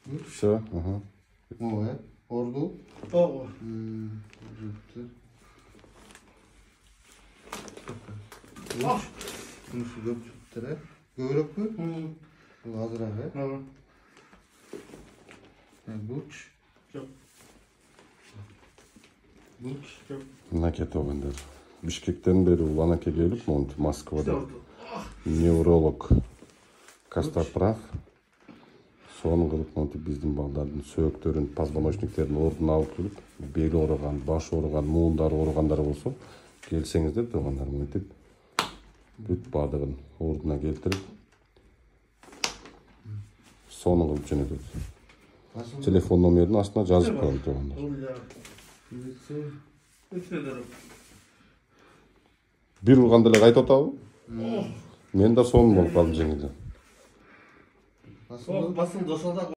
Все, ага. Ой, орду. Ого. Bunisi көп çıktı. Görüp mü? Bu hazır abi. Burç. Yok. Burç. Yok. Наке тогандыр. Бишкектен бери уланаке келип, монтип Москвада İşte невролог Костоправ соны кылып монтип биздин балдардын сөөктөрүн, позвоночниктерин ордун алып келип, бели ооруган, башы ооруган, муундары ооругандар болсо келсеңиздер туугандар монтип бүт баардыгын ордуна келтирип соны кылып жөнөтөт. Телефон номерин астына жазып коем туугандар. Бир урганда эле кайтып атабы? Мен да сонун болуп калдым жеңилден. Basın dosalda